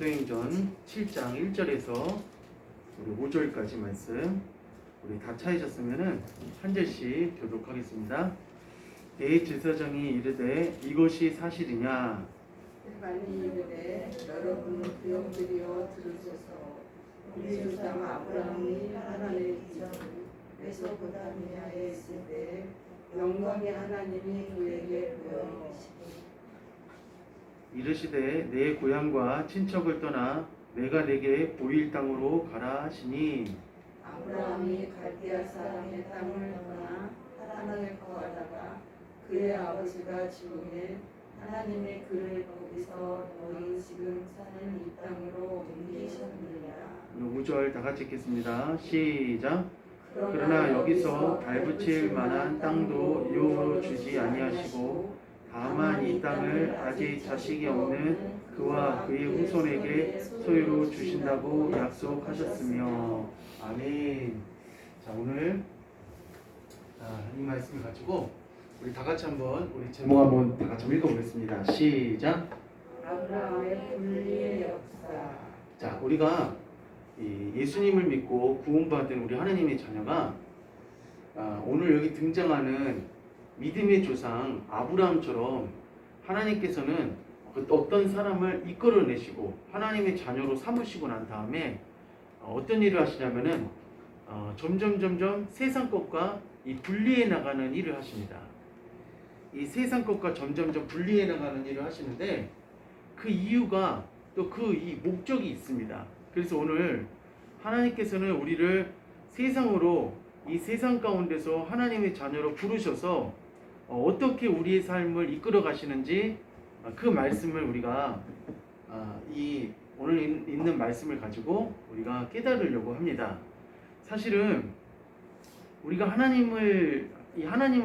사도행전 7장 1절에서 우리 5절까지 말씀 우리 다 찾으셨으면은 한 절씩 교독하겠습니다. 대제사장이 이르되 이것이 사실이냐? 빨리 이르되 여러분 구역들이여 들으소서. 우리 조상 아브라함이 하나님의 전 메소포타미아에 있을 때 영광의 하나님이 그에게 보여주시고 이르시되 내 고향과 친척을 떠나 내가 내게 보일 땅으로 가라 하시니 아브라함이 갈대아 사람의 땅을 떠나 하란에 거하다가 그의 아버지가 죽음에 하나님이 그를 거기서 너희 지금 사는 이 땅으로 옮기셨느니라. 5절 다 같이 읽겠습니다. 시작. 그러나 여기서 발붙일 만한 땅도 이용으로 주지 아니하시고 다만 이 땅을 아직 자식이 없는 그와 그의 후손에게 소유로 주신다고 약속하셨으며. 아멘. 자, 오늘 이 말씀을 가지고 우리 다 같이 한번 우리 제목 한번 다 같이 읽어보겠습니다. 시작. 아브라함의 분리의 역사. 자, 우리가 예수님을 믿고 구원받은 우리 하나님의 자녀가 오늘 여기 등장하는 믿음의 조상 아브라함처럼 하나님께서는 어떤 사람을 이끌어내시고 하나님의 자녀로 삼으시고 난 다음에 어떤 일을 하시냐면은 점점 세상 것과 이 분리해 나가는 일을 하십니다. 이 세상 것과 점점 분리해 나가는 일을 하시는데 그 이유가 또 그 이 목적이 있습니다. 그래서 오늘 하나님께서는 우리를 세상으로 이 세상 가운데서 하나님의 자녀로 부르셔서 어떻게 우리의 삶을 이끌어 가시는지 그 말씀을 우리가 이 오늘 있는 말씀을 가지고 우리가 깨달으려고 합니다. 사실은 우리가 하나님을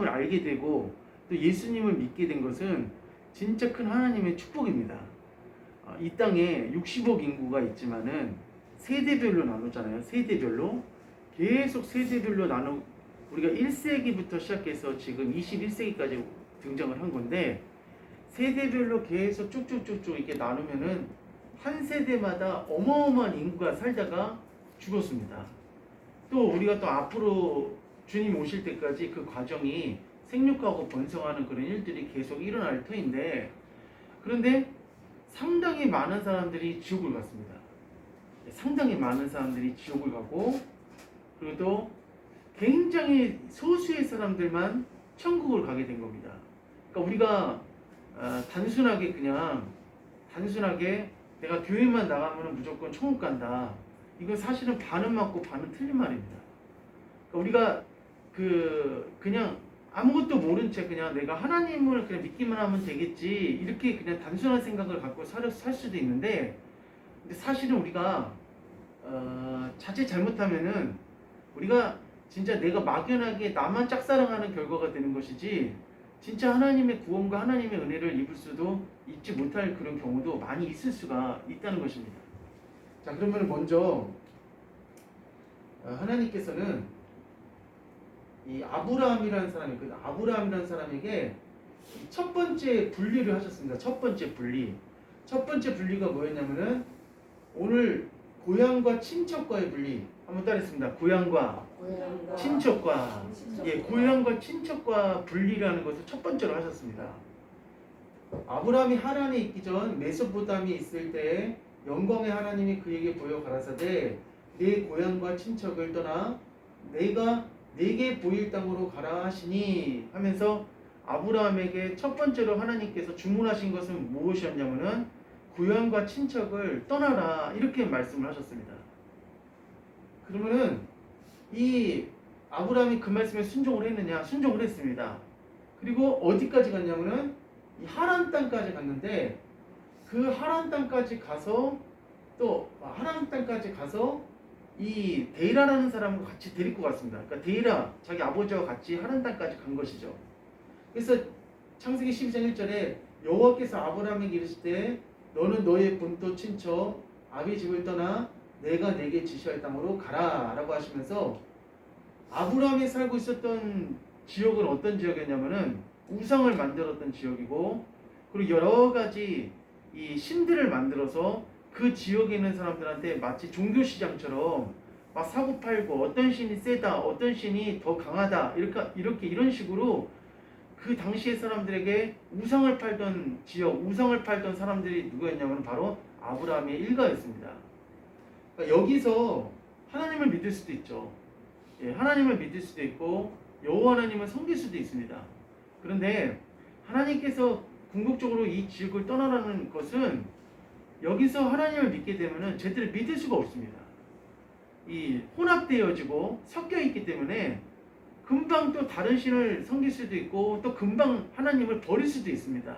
알게 되고 또 예수님을 믿게 된 것은 진짜 큰 하나님의 축복입니다. 이 땅에 60억 인구가 있지만은 세대별로 나누잖아요. 세대별로 계속 세대별로 우리가 1세기부터 시작해서 지금 21세기까지 등장을 한 건데 세대별로 계속 쭉쭉쭉쭉 이렇게 나누면은 한 세대마다 어마어마한 인구가 살다가 죽었습니다. 또 우리가 또 앞으로 주님 오실 때까지 그 과정이 생육하고 번성하는 그런 일들이 계속 일어날 터인데 그런데 상당히 많은 사람들이 지옥을 갔습니다. 상당히 많은 사람들이 지옥을 가고 그리고 또 굉장히 소수의 사람들만 천국을 가게 된 겁니다. 그러니까 우리가 단순하게 내가 교회만 나가면 무조건 천국 간다. 이건 사실은 반은 맞고 반은 틀린 말입니다. 그러니까 우리가 그냥 아무것도 모른 채 그냥 내가 하나님을 그냥 믿기만 하면 되겠지 이렇게 그냥 단순한 생각을 갖고 살 수도 있는데 근데 사실은 우리가 자칫 잘못하면은 우리가 진짜 내가 막연하게 나만 짝사랑하는 결과가 되는 것이지 진짜 하나님의 구원과 하나님의 은혜를 입을 수도 잊지 못할 그런 경우도 많이 있을 수가 있다는 것입니다. 자, 그러면 먼저 하나님께서는 이 아브라함이라는 사람에게 첫 번째 분리를 하셨습니다. 첫 번째 분리가 뭐였냐면은 오늘 고향과 친척과의 분리 한번 따르겠습니다. 고향과 친척과 고향과 친척과 분리라는 것을 첫 번째로 하셨습니다. 아브라함이 하란에 있기 전 메소포타미아에 있을 때 영광의 하나님이 그에게 보여 가라사대 내 고향과 친척을 떠나 내가 내게 보일 땅으로 가라 하시니 하면서 아브라함에게 첫 번째로 하나님께서 주문하신 것은 무엇이었냐면은 고향과 친척을 떠나라 이렇게 말씀을 하셨습니다. 그러면은 이 아브라함이 그 말씀에 순종을 했느냐? 순종을 했습니다. 그리고 어디까지 갔냐면은 이 하란 땅까지 갔는데 그 하란 땅까지 가서 이 데이라라는 사람을 같이 데리고 갔습니다. 그러니까 데이라 자기 아버지와 같이 하란 땅까지 간 것이죠. 그래서 창세기 12장 1절에 여호와께서 아브라함에게 이르시되 너는 너의 본토 친척 아비 집을 떠나 내가 내게 지시할 땅으로 가라 라고 하시면서 아브라함이 살고 있었던 지역은 어떤 지역이었냐면은 우상을 만들었던 지역이고 그리고 여러 가지 이 신들을 만들어서 그 지역에 있는 사람들한테 마치 종교 시장처럼 막 사고 팔고 어떤 신이 세다, 어떤 신이 더 강하다 이렇게 이런 식으로 그 당시의 사람들에게 우상을 팔던 지역, 우상을 팔던 사람들이 누구였냐면 바로 아브라함의 일가였습니다. 그러니까 여기서 하나님을 믿을 수도 있죠. 예, 하나님을 믿을 수도 있고 여호와 하나님을 섬길 수도 있습니다. 그런데 하나님께서 궁극적으로 이 지역을 떠나라는 것은 여기서 하나님을 믿게 되면은 제대로 믿을 수가 없습니다. 이 혼합되어지고 섞여 있기 때문에 금방 또 다른 신을 섬길 수도 있고 또 금방 하나님을 버릴 수도 있습니다.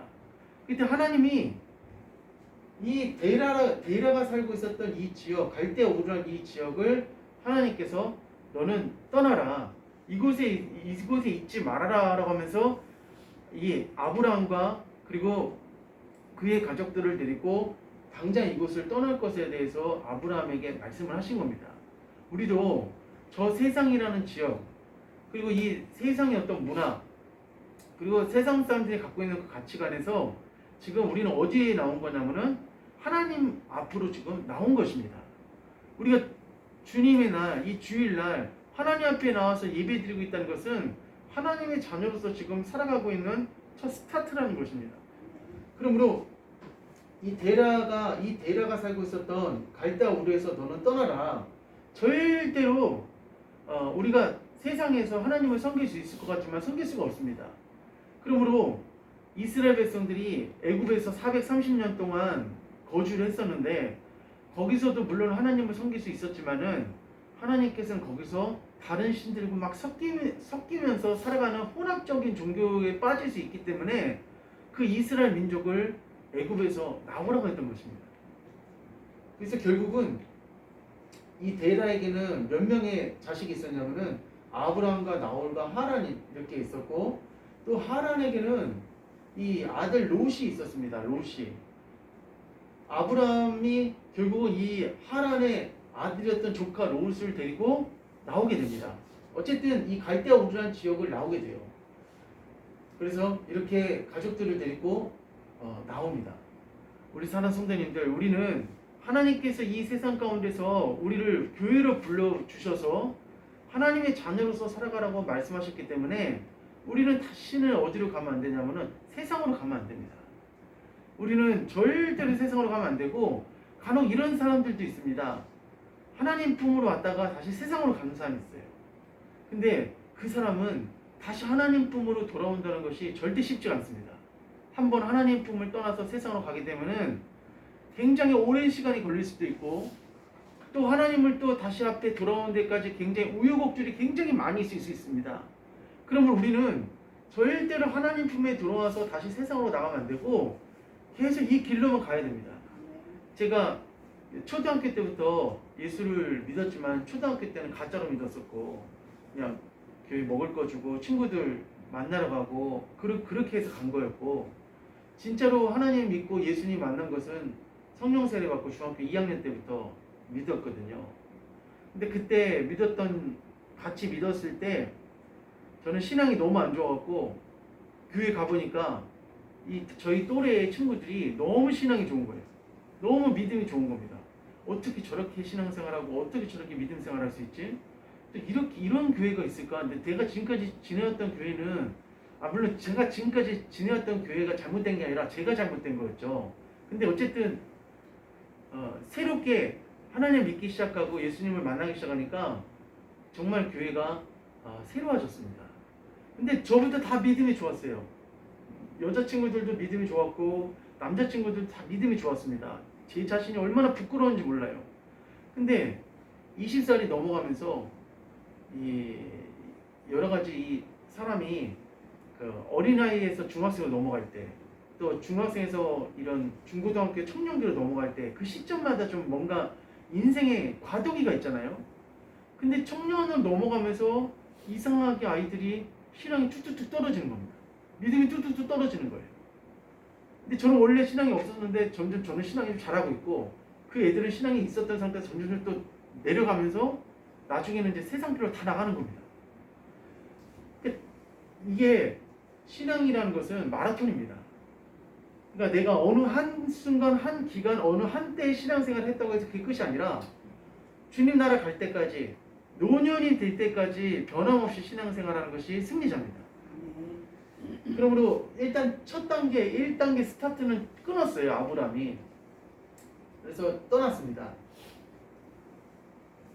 그때 하나님이 이 데라가 살고 있었던 이 지역, 갈대 우르란 이 지역을 하나님께서 너는 떠나라. 이곳에 있지 말아라라고 하면서 이 아브라함과 그리고 그의 가족들을 데리고 당장 이곳을 떠날 것에 대해서 아브라함에게 말씀을 하신 겁니다. 우리도 저 세상이라는 지역, 그리고 이 세상의 어떤 문화, 그리고 세상 사람들이 갖고 있는 그 가치관에서 지금 우리는 어디에 나온 거냐면은 하나님 앞으로 지금 나온 것입니다. 우리가 주님의 날, 이 주일날 하나님 앞에 나와서 예배드리고 있다는 것은 하나님의 자녀로서 지금 살아가고 있는 첫 스타트라는 것입니다. 그러므로 이 데라가 살고 있었던 갈대아 우르에서 너는 떠나라. 절대로 우리가 세상에서 하나님을 섬길 수 있을 것 같지만 섬길 수가 없습니다. 그러므로 이스라엘 백성들이 애굽에서 430년 동안 거주를 했었는데 거기서도 물론 하나님을 섬길 수 있었지만은 하나님께서는 거기서 다른 신들과 막 섞이면서 살아가는 혼합적인 종교에 빠질 수 있기 때문에 그 이스라엘 민족을 애굽에서 나오라고 했던 것입니다. 그래서 결국은 이 데라에게는 몇 명의 자식이 있었냐면은 아브라함과 나홀과 하란이 이렇게 있었고 또 하란에게는 이 아들 롯이 있었습니다. 롯이. 아브라함이 결국은 이 하란의 아들이었던 조카 롯을 데리고 나오게 됩니다. 어쨌든 이 갈대아 우르란 지역을 나오게 돼요. 그래서 이렇게 가족들을 데리고 나옵니다. 우리 사는 성도님들, 우리는 하나님께서 이 세상 가운데서 우리를 교회로 불러주셔서 하나님의 자녀로서 살아가라고 말씀하셨기 때문에 우리는 다시는 어디로 가면 안 되냐면은 세상으로 가면 안 됩니다. 우리는 절대로 세상으로 가면 안 되고 간혹 이런 사람들도 있습니다. 하나님 품으로 왔다가 다시 세상으로 가는 사람이 있어요. 근데 그 사람은 다시 하나님 품으로 돌아온다는 것이 절대 쉽지 않습니다. 한번 하나님 품을 떠나서 세상으로 가게 되면은 굉장히 오랜 시간이 걸릴 수도 있고 또 하나님을 또 다시 앞에 돌아오는 데까지 굉장히 우여곡절이 굉장히 많이 있을 수 있습니다. 그러면 우리는 절대로 하나님 품에 들어와서 다시 세상으로 나가면 안 되고 계속 이 길로만 가야 됩니다. 제가 초등학교 때부터 예수를 믿었지만 초등학교 때는 가짜로 믿었었고 그냥 교회 먹을 거 주고 친구들 만나러 가고 그렇게 해서 간 거였고 진짜로 하나님 믿고 예수님 만난 것은 성령 세례 받고 중학교 2학년 때부터 믿었거든요. 근데 그때 같이 믿었을 때 저는 신앙이 너무 안 좋아갖고 교회 가보니까 저희 또래의 친구들이 너무 신앙이 좋은 거예요. 너무 믿음이 좋은 겁니다. 어떻게 저렇게 신앙생활하고 어떻게 저렇게 믿음 생활할 수 있지? 또 이런 교회가 있을까? 근데 내가 지금까지 지내왔던 교회는 물론 제가 지금까지 지내왔던 교회가 잘못된 게 아니라 제가 잘못된 거였죠. 근데 어쨌든 새롭게 하나님 믿기 시작하고 예수님을 만나기 시작하니까 정말 교회가 새로워졌습니다. 근데 저부터 다 믿음이 좋았어요. 여자친구들도 믿음이 좋았고 남자친구들도 다 믿음이 좋았습니다. 제 자신이 얼마나 부끄러운지 몰라요. 근데 20살이 넘어가면서 여러 가지 이 사람이 어린아이에서 중학생으로 넘어갈 때 또 중학생에서 이런 중고등학교 청년기로 넘어갈 때 그 시점마다 좀 뭔가 인생의 과도기가 있잖아요. 근데 청년을 넘어가면서 이상하게 아이들이 신앙이 뚝뚝뚝 떨어지는 겁니다. 믿음이 뚝뚝뚝 떨어지는 거예요. 근데 저는 원래 신앙이 없었는데 점점 저는 신앙이 잘하고 있고 그 애들은 신앙이 있었던 상태에서 점점 또 내려가면서 나중에는 이제 세상길로 다 나가는 겁니다. 이게 신앙이라는 것은 마라톤입니다. 그러니까 내가 어느 한 순간, 한 기간, 어느 한때의 신앙생활을 했다고 해서 그게 끝이 아니라 주님 나라 갈 때까지, 노년이 될 때까지 변함없이 신앙생활하는 것이 승리자입니다. 그러므로 일단 첫 단계, 1단계 스타트는 끊었어요, 아브라함이. 그래서 떠났습니다.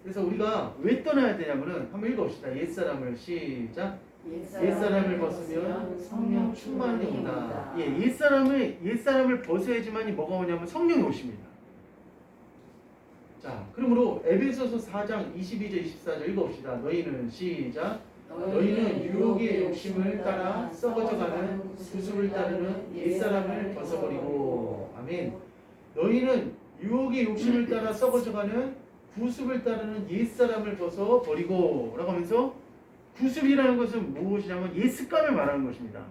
그래서 우리가 왜 떠나야 되냐면은 한번 읽어봅시다. 옛사람을 시작. 옛사람을 벗으면 성령 충만이 온다. 예, 옛사람을 벗어야지만이 뭐가 오냐면 성령이 오십니다. 자, 그러므로 에베소서 4장 22절 24절 읽어봅시다. 너희는 시작. 너희는 유혹의 욕심을 따라 썩어져가는 구습을 따르는 옛사람을 벗어버리고. 아멘. 너희는 유혹의 욕심을 따라 썩어져가는 구습을 따르는 옛사람을 벗어버리고 라고 하면서, 구습이라는 것은 무엇이냐면 옛 습관을 말하는 것입니다.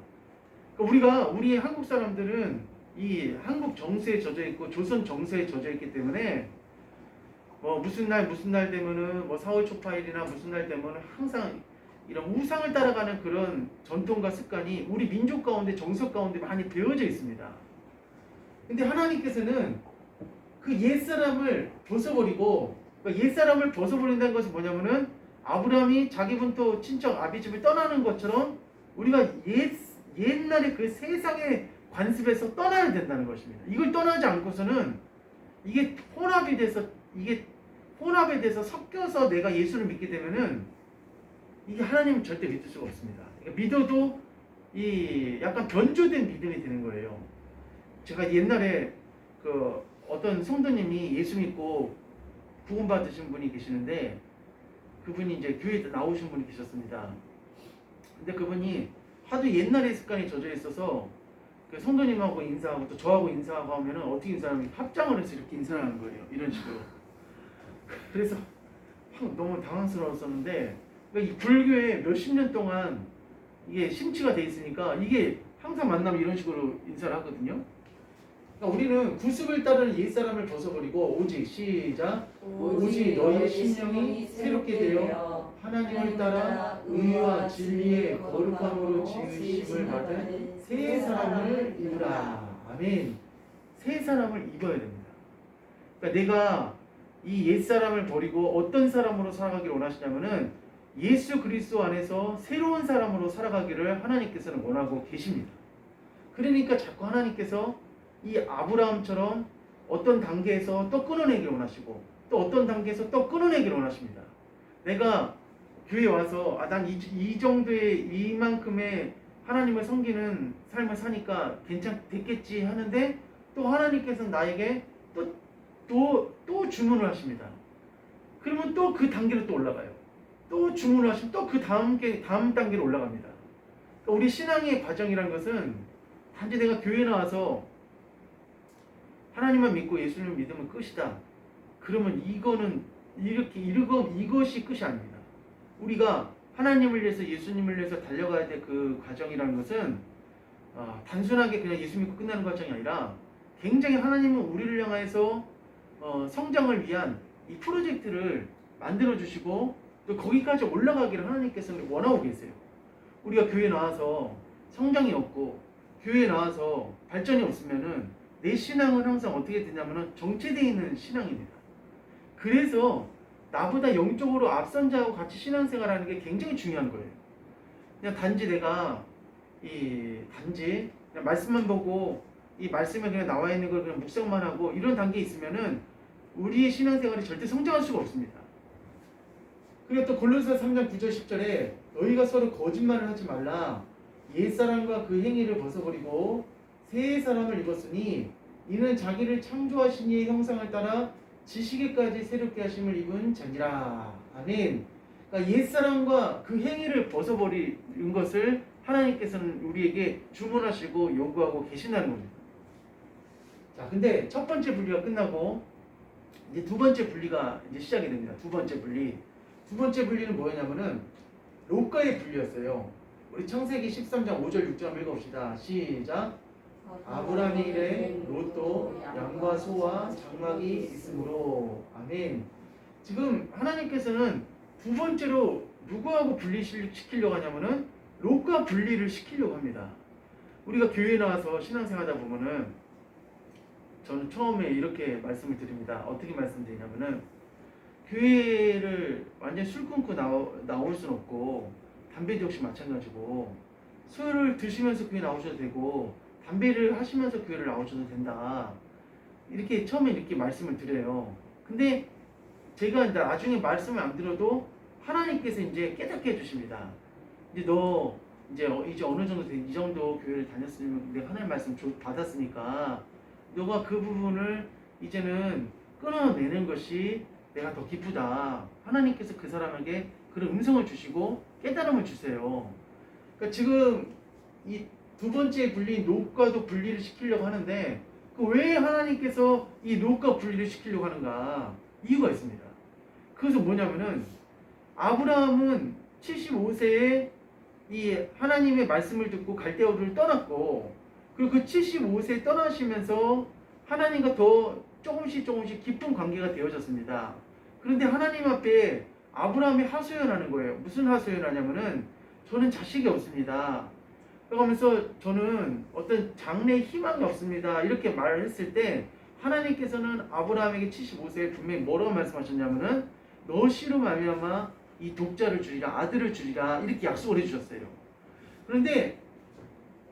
그러니까 우리 한국 사람들은 이 한국 정세에 젖어 있고 조선 정세에 젖어 있기 때문에 뭐 무슨 날 되면은 뭐 4월 초파일이나 무슨 날 되면은 항상 이런 우상을 따라가는 그런 전통과 습관이 우리 민족 가운데, 정석 가운데 많이 배어져 있습니다. 근데 하나님께서는 그 옛사람을 벗어버리고, 그러니까 옛사람을 벗어버린다는 것은 뭐냐면은 아브라함이 자기 본토 친척 아비집을 떠나는 것처럼 우리가 옛날에 그 세상의 관습에서 떠나야 된다는 것입니다. 이걸 떠나지 않고서는 이게 혼합에 대해서 섞여서 내가 예수를 믿게 되면은 이게 하나님을 절대 믿을 수가 없습니다. 그러니까 믿어도 이 약간 변조된 믿음이 되는 거예요. 제가 옛날에 그 어떤 성도님이 예수 믿고 구원 받으신 분이 계시는데, 그분이 이제 교회에 나오신 분이 계셨습니다. 근데 그분이 하도 옛날의 습관이 젖어 있어서 그 성도님하고 인사하고 또 저하고 인사하고 하면은 어떻게 인사하면 합장을 해서 이렇게 인사를 하는 거예요. 이런 식으로. 그래서 너무 당황스러웠었는데, 그러니까 이 불교에 몇십 년 동안 이게 심취가 돼 있으니까 이게 항상 만나면 이런 식으로 인사를 하거든요. 그러니까 우리는 구습을 따르는 옛사람을 벗어버리고 오직 시작. 오직 너희의 심령이 새롭게 되어 하나님을 따라 의와 진리의 거룩함으로 지으심을 받은 새 사람을 입으라. 아멘. 새 사람을 입어야 됩니다. 그러니까 내가 이 옛사람을 버리고 어떤 사람으로 살아가기를 원하시냐면은 예수 그리스도 안에서 새로운 사람으로 살아가기를 하나님께서는 원하고 계십니다. 그러니까 자꾸 하나님께서 이 아브라함처럼 어떤 단계에서 또 끊어내기를 원하시고, 또 어떤 단계에서 또 끊어내기를 원하십니다. 내가 교회에 와서 난 이 정도의 이만큼의 하나님을 섬기는 삶을 사니까 됐겠지 하는데, 또 하나님께서는 나에게 또 주문을 하십니다. 그러면 또 그 단계로 또 올라가요. 또 주문을 하시면 또 그 다음 단계로 올라갑니다. 그러니까 우리 신앙의 과정이라는 것은 단지 내가 교회에 나와서 하나님만 믿고 예수님을 믿으면 끝이다. 그러면 이것이 끝이 아닙니다. 우리가 하나님을 위해서, 예수님을 위해서 달려가야 될 그 과정이라는 것은 단순하게 그냥 예수 믿고 끝나는 과정이 아니라 굉장히 하나님은 우리를 향해서 성장을 위한 이 프로젝트를 만들어 주시고 또 거기까지 올라가기를 하나님께서는 원하고 계세요. 우리가 교회에 나와서 성장이 없고 교회에 나와서 발전이 없으면은 내 신앙은 항상 어떻게 되냐면 정체되어 있는 신앙입니다. 그래서 나보다 영적으로 앞선 자하고 같이 신앙생활하는 게 굉장히 중요한 거예요. 그냥 단지 내가 그냥 말씀만 보고 이 말씀에 그냥 나와 있는 걸 그냥 묵상만 하고 이런 단계에 있으면은 우리의 신앙생활이 절대 성장할 수가 없습니다. 그리고 또 골로새 3장 9절 10절에 너희가 서로 거짓말을 하지 말라. 옛사람과 그 행위를 벗어버리고 새 사람을 입었으니 이는 자기를 창조하신 이의 형상을 따라 지식에까지 새롭게 하심을 입은 자니라. 아멘. 그러니까 옛사람과 그 행위를 벗어버리는 것을 하나님께서는 우리에게 주문하시고 요구하고 계신다는 겁니다. 자, 근데 첫 번째 분리가 끝나고 이제 두 번째 분리가 이제 시작이 됩니다. 두 번째 분리는 뭐였냐면은 롯과의 분리였어요. 우리 창세기 13장 5절 6절 한번 읽어봅시다. 시작. 아브라함이 이래 롯도 양과 소와 장막이 있으므로. 아멘. 지금 하나님께서는 두 번째로 누구하고 분리시키려고 하냐면은 롯과 분리를 시키려고 합니다. 우리가 교회에 나와서 신앙생활하다 보면은 저는 처음에 이렇게 말씀을 드립니다. 어떻게 말씀드리냐면은 교회를 완전 술 끊고 나올 수는 없고 담배도 역시 마찬가지고 술을 드시면서 교회 나오셔도 되고 담배를 하시면서 교회를 나오셔도 된다. 이렇게 처음에 이렇게 말씀을 드려요. 근데 제가 이제 나중에 말씀을 안 들어도 하나님께서 이제 깨닫게 해주십니다. 이제 너 이제 어느 정도 이 정도 교회를 다녔으면 내가 하나님 말씀 받았으니까 너가 그 부분을 이제는 끊어내는 것이 내가 더 기쁘다. 하나님께서 그 사람에게 그런 음성을 주시고 깨달음을 주세요. 그러니까 지금 이 두 번째 분리인 노과도 분리를 시키려고 하는데 왜 하나님께서 이 노과 분리를 시키려고 하는가? 이유가 있습니다. 그래서 뭐냐면은 아브라함은 75세에 이 하나님의 말씀을 듣고 갈대아우를 떠났고 그리고 그 75세에 떠나시면서 하나님과 더 조금씩 깊은 관계가 되어졌습니다. 그런데 하나님 앞에 아브라함이 하소연하는 거예요. 무슨 하소연하냐면은 저는 자식이 없습니다. 그러면서 저는 어떤 장래의 희망이 없습니다. 이렇게 말을 했을 때 하나님께서는 아브라함에게 75세에 분명히 뭐라고 말씀하셨냐면은 너 씨로 말미암아 이 독자를 주리라, 아들을 주리라 이렇게 약속을 해주셨어요. 그런데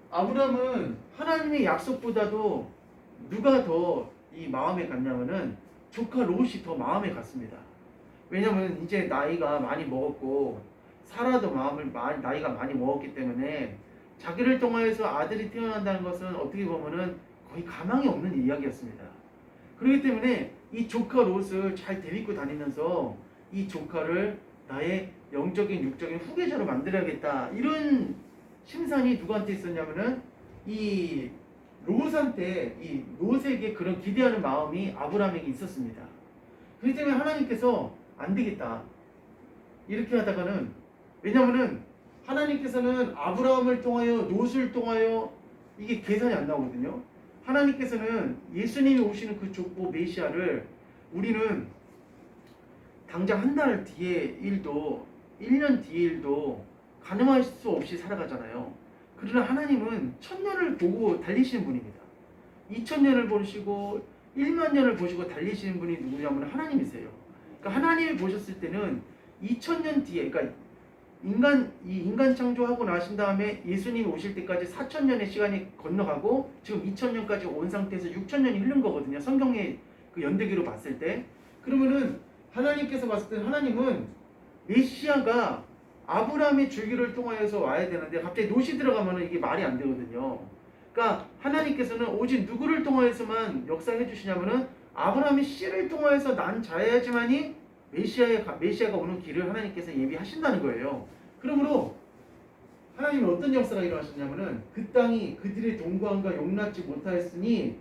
아브라함은 하나님의 약속보다도 누가 더 이 마음에 갔냐면은 조카 롯이 더 마음에 갔습니다. 왜냐하면 이제 나이가 많이 먹었고 사라도 나이가 많이 먹었기 때문에 자기를 통하여서 아들이 태어난다는 것은 어떻게 보면은 거의 가망이 없는 이야기였습니다. 그렇기 때문에 이 조카 롯을 잘 데리고 다니면서 이 조카를 나의 영적인 육적인 후계자로 만들어야겠다 이런 심산이 누구한테 있었냐면은 이 롯한테 이 롯에게 그런 기대하는 마음이 아브라함에게 있었습니다. 그렇기 때문에 하나님께서 안 되겠다 이렇게 하다가는 왜냐면은 하나님께서는 아브라함을 통하여 롯을 통하여 이게 계산이 안 나오거든요. 하나님께서는 예수님이 오시는 그 족보 메시아를 우리는 당장 한 달 뒤의 일도 1년 뒤의 일도 가늠할 수 없이 살아가잖아요. 그러나 하나님은 1000년을 보고 달리시는 분입니다. 2000년을 보시고 1만 년을 보시고 달리시는 분이 누구냐면 하나님이세요. 그러니까 하나님이 보셨을 때는 2000년 뒤에 그러니까 인간 창조하고 나신 다음에 예수님이 오실 때까지 4000년의 시간이 건너가고 지금 2000년까지 온 상태에서 6000년이 흐른 거거든요. 성경의 그 연대기로 봤을 때. 그러면은 하나님께서 봤을 때 하나님은 메시아가 아브라함의 줄기를 통하여서 와야 되는데 갑자기 롯이 들어가면은 이게 말이 안 되거든요. 그러니까 하나님께서는 오직 누구를 통하여서만 역사해 주시냐면은 아브라함의 씨를 통하여서 난 자야지만이 메시아가 오는 길을 하나님께서 예비하신다는 거예요. 그러므로 하나님은 어떤 역사가 일어나셨냐면은 그 땅이 그들의 동거함과 용납지 못하였으니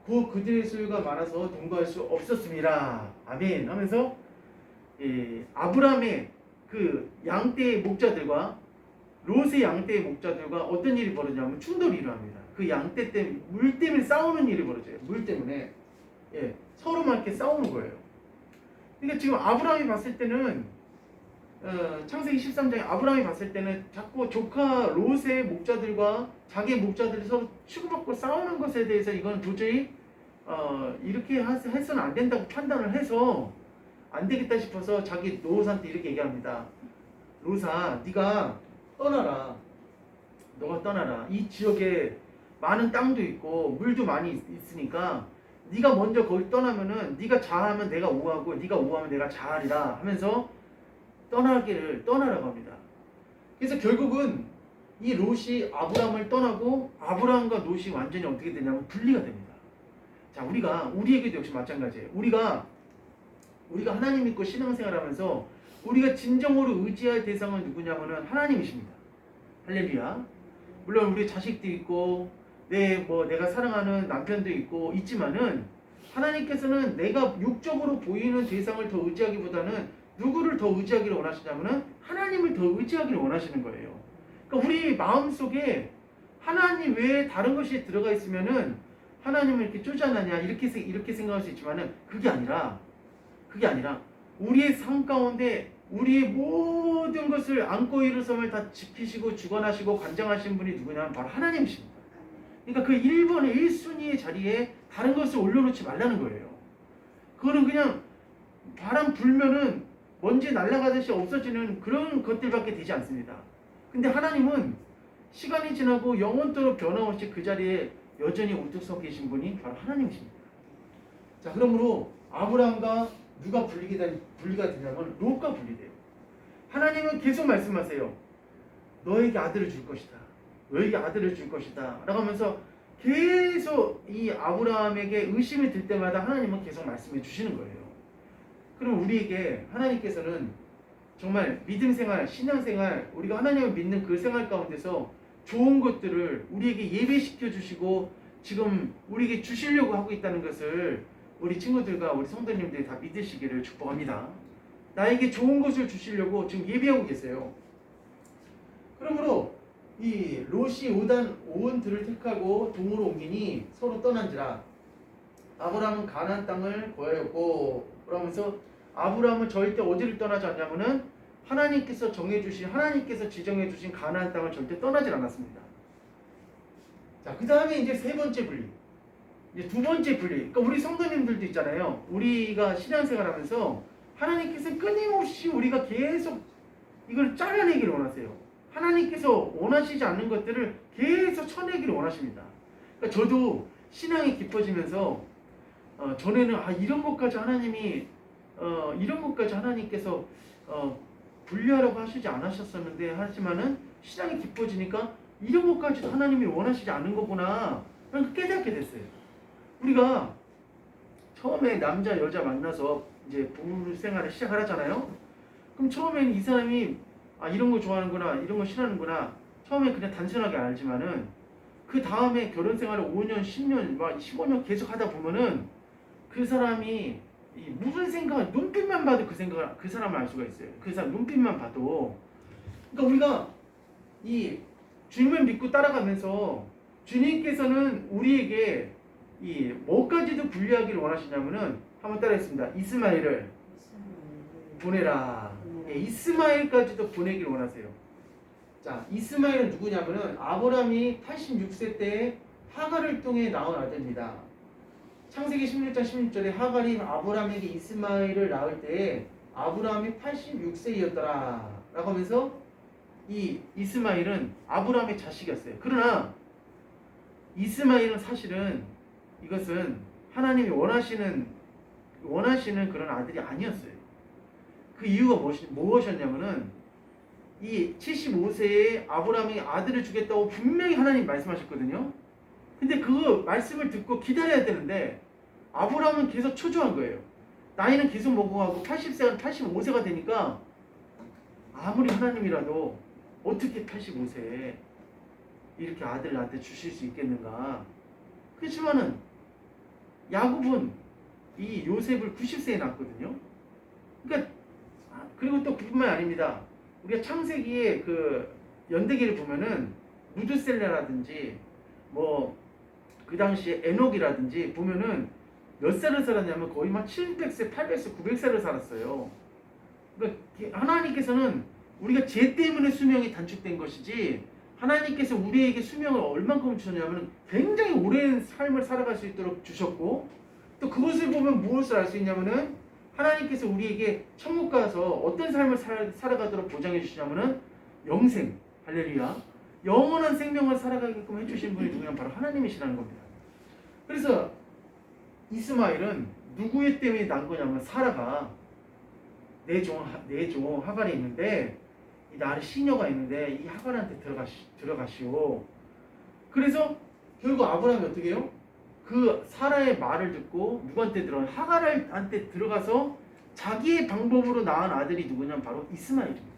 그들의 소유가 많아서 동거할 수 없었습니다. 아멘 하면서 아브라함의 그 양떼의 목자들과 롯의 양떼의 목자들과 어떤 일이 벌어지냐면 충돌이 일어납니다. 그 양떼 때문에 물 때문에 싸우는 일이 벌어져요. 물 때문에 서로 막 이렇게 싸우는 거예요. 그러니까 지금 아브라함이 봤을 때는 창세기 13장에 아브라함이 봤을 때는 자꾸 조카 롯의 목자들과 자기의 목자들이 서로 치고받고 싸우는 것에 대해서 이건 도저히 이렇게 해서는 안 된다고 판단을 해서 안 되겠다 싶어서 자기 롯한테 이렇게 얘기합니다. 롯아, 네가 떠나라. 너가 떠나라. 이 지역에 많은 땅도 있고 물도 많이 있으니까 네가 먼저 거기 떠나면은 네가 자하면 내가 우하고 네가 우하면 내가 자하리라 하면서 떠나라고 합니다. 그래서 결국은 이 롯이 아브라함을 떠나고 아브라함과 롯이 완전히 어떻게 되냐면 분리가 됩니다. 자, 우리에게도 역시 마찬가지예요. 우리가 하나님 믿고 신앙생활하면서 우리가 진정으로 의지할 대상은 누구냐면은 하나님이십니다. 할렐루야. 물론 우리 자식도 있고 내가 사랑하는 남편도 있지만은 하나님께서는 내가 육적으로 보이는 대상을 더 의지하기보다는 누구를 더 의지하기를 원하시냐면은 하나님을 더 의지하기를 원하시는 거예요. 그러니까 우리 마음속에 하나님 외에 다른 것이 들어가 있으면은 하나님을 이렇게 쪼잔하냐 이렇게 생각할 수 있지만은 그게 아니라 우리의 삶 가운데 우리의 모든 것을 안고 일어섬을 다 지키시고 주관하시고 관장하신 분이 누구냐면 바로 하나님이십니다. 그러니까 그 1번의 1순위의 자리에 다른 것을 올려놓지 말라는 거예요. 그거는 그냥 바람 불면은 먼지 날아가듯이 없어지는 그런 것들밖에 되지 않습니다. 근데 하나님은 시간이 지나고 영원토록 변함없이 그 자리에 여전히 우뚝 서 계신 분이 바로 하나님이십니다. 자, 그러므로 아브라함과 누가 분리가 되냐면 롯과 분리돼요. 하나님은 계속 말씀하세요. 너에게 아들을 줄 것이다. 너에게 아들을 줄 것이다. 라고 하면서 계속 이 아브라함에게 의심이 들 때마다 하나님은 계속 말씀해 주시는 거예요. 그럼 우리에게 하나님께서는 정말 믿음 생활, 신앙 생활, 우리가 하나님을 믿는 그 생활 가운데서 좋은 것들을 우리에게 예배시켜 주시고 지금 우리에게 주시려고 하고 있다는 것을 우리 친구들과 우리 성도님들이 다 믿으시기를 축복합니다. 나에게 좋은 것을 주시려고 지금 예배하고 계세요. 그러므로 이 롯이 온 들을 택하고 동으로 옮기니 서로 떠난지라. 아브라함은 가나안 땅을 거하였고, 그러면서 아브라함은 절대 어디를 떠나지 않냐면은 하나님께서 지정해 주신 가나안 땅을 절대 떠나질 않았습니다. 자, 그 다음에 이제 세 번째 분리, 이제 두 번째 분리. 그러니까 우리 성도님들도 있잖아요. 우리가 신앙생활하면서 하나님께서 끊임없이 우리가 계속 이걸 잘라내기를 원하세요. 하나님께서 원하시지 않는 것들을 계속 쳐내기를 원하십니다. 그러니까 저도 신앙이 깊어지면서 전에는 이런 것까지 하나님께서 분리하라고 하시지 않으셨었는데, 하지만은 신앙이 깊어지니까 이런 것까지도 하나님이 원하시지 않은 거구나 라는 걸 깨닫게 됐어요. 우리가 처음에 남자 여자 만나서 이제 부부 생활을 시작하잖아요. 그럼 처음에는 이 사람이 이런 거 좋아하는구나, 이런 거 싫어하는구나, 처음에 그냥 단순하게 알지만은 그 다음에 결혼 생활을 5년, 10년, 15년 계속 하다 보면은 그 사람이 무슨 생각, 눈빛만 봐도 그 사람을 알 수가 있어요. 그 사람 눈빛만 봐도. 그러니까 우리가 이 주님을 믿고 따라가면서 주님께서는 우리에게 이 뭐까지도 분리하기를 원하시냐면은 한번 따라했습니다. 이스마엘을 보내라. 이스마엘까지도 보내기를 원하세요. 자, 이스마엘은 누구냐면은 아브라함이 86세 때 하갈을 통해 낳은 아들입니다. 창세기 16장 16절에 하갈이 아브라함에게 이스마엘을 낳을 때에 아브라함이 86세이었더라 라고 하면서 이 이스마엘은 아브라함의 자식이었어요. 그러나 이스마엘은 사실은 이것은 하나님이 원하시는 그런 아들이 아니었어요. 그 이유가 무엇이었냐면은 이 75세에 아브라함에게 아들을 주겠다고 분명히 하나님 말씀하셨거든요. 근데 그 말씀을 듣고 기다려야 되는데 아브라함은 계속 초조한 거예요. 나이는 계속 먹어가고 80세가 85세가 되니까 아무리 하나님이라도 어떻게 85세에 이렇게 아들 나한테 주실 수 있겠는가. 그렇지만은 야곱은 이 요셉을 90세에 낳았거든요. 그러니까 그리고 또 그뿐만 아닙니다. 우리가 창세기의 그 연대기를 보면은 무드셀라라든지 그 당시에 에녹이라든지 보면은 몇 살을 살았냐면 거의 막 700세, 800세, 900세를 살았어요. 그러니까 하나님께서는 우리가 죄 때문에 수명이 단축된 것이지, 하나님께서 우리에게 수명을 얼만큼 주셨냐면 굉장히 오랜 삶을 살아갈 수 있도록 주셨고, 또 그것을 보면 무엇을 알 수 있냐면은 하나님께서 우리에게 천국 가서 어떤 삶을 살아가도록 보장해 주시냐면은 영생, 할렐루야, 영원한 생명을 살아가게끔 해주신 분이 누구냐면 바로 하나님이시라는 겁니다. 그래서 이스마엘은 누구의 때문에 난 거냐면 사라가 내 종 하갈이 있는데 이 나를 시녀가 있는데 이 하갈한테 들어가시오. 그래서 결국 아브라함이 어떻게 해요? 그 사라의 말을 듣고 누구한테 하갈한테 들어가서 자기의 방법으로 낳은 아들이 누구냐면 바로 이스마엘입니다.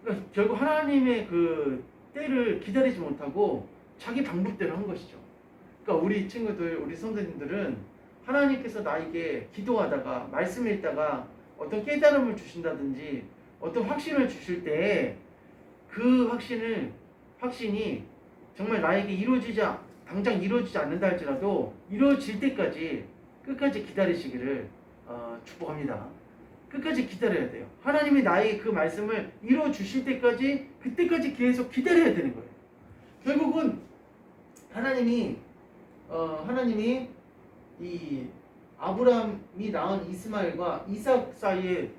그러니까 결국 하나님의 그 때를 기다리지 못하고 자기 방법대로 한 것이죠. 그러니까 우리 친구들, 우리 성도님들은 하나님께서 나에게 기도하다가 말씀 읽다가 어떤 깨달음을 주신다든지 어떤 확신을 주실 때 그 확신이 정말 나에게 당장 이루어지지 않는다 할지라도 이루어질 때까지 끝까지 기다리시기를 축복합니다. 끝까지 기다려야 돼요. 하나님이 나에게 그 말씀을 이루어 주실 때까지, 그때까지 계속 기다려야 되는 거예요. 결국은 하나님이 이 아브라함이 낳은 이스마엘과 이삭 사이에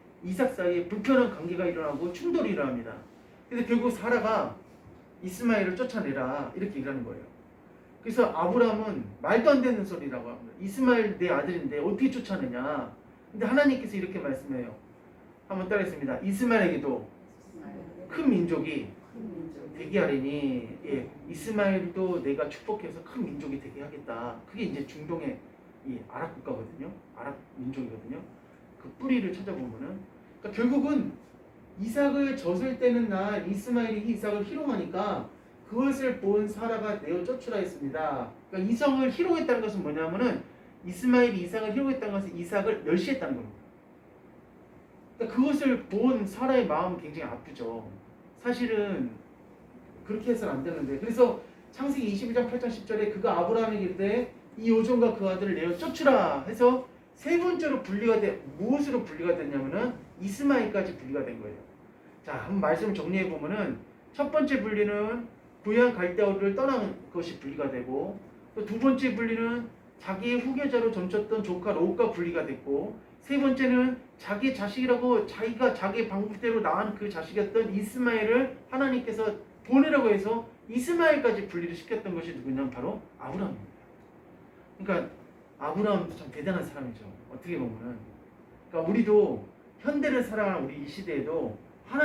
불편한 관계가 일어나고 충돌이 일어납니다. 근데 결국 사라가 이스마엘을 쫓아내라 이렇게 얘기하는 거예요. 그래서 아브라함은 말도 안 되는 소리라고 합니다. 이스마엘 내 아들인데 어떻게 쫓아내냐. 근데 하나님께서 이렇게 말씀해요. 한번 따라했습니다. 이스마엘에게도 큰 민족이 되게 하리니, 예, 이스마엘도 내가 축복해서 큰 민족이 되게 하겠다. 그게 이제 중동의 이 아랍 국가거든요. 아랍 민족이거든요. 그 뿌리를 찾아보면은, 그러니까 결국은 이삭을 젖을 때는 날 이스마엘이 이삭을 희롱하니까 그것을 본 사라가 내어 쫓으라 했습니다. 그러니까 이성을 희롱했다는 것은 뭐냐면은 이스마엘이 이삭을 희롱했다는 것은 이삭을 멸시했다는 겁니다. 그러니까 그것을 본 사라의 마음은 굉장히 아프죠. 사실은 그렇게 해서는 안 되는데, 그래서 창세기 22장 8장 10절에 그가 아브라함에게 이르되 이 요종과 그 아들을 내어 쫓으라 해서 세 번째로 분리가 무엇으로 분리가 됐냐면은 이스마엘까지 분리가 된 거예요. 자, 한번 말씀을 정리해 보면은 첫 번째 분리는 고향 갈대아우를 떠난 것이 분리가 되고, 또 두 번째 분리는 자기의 후계자로 점쳤던 조카 롯과 분리가 됐고, 세 번째는 자기 자식이라고 자기가 자기 방법대로 낳은 그 자식이었던 이스마엘을 하나님께서 보내라고 해서 이스마엘까지 분리를 시켰던 것이 누구냐면 바로 아브라함입니다. 그러니까 아브라함도 참 대단한 사람이죠. 어떻게 보면은. 그러니까 우리도 현대를 살아가는 우리 이 시대에도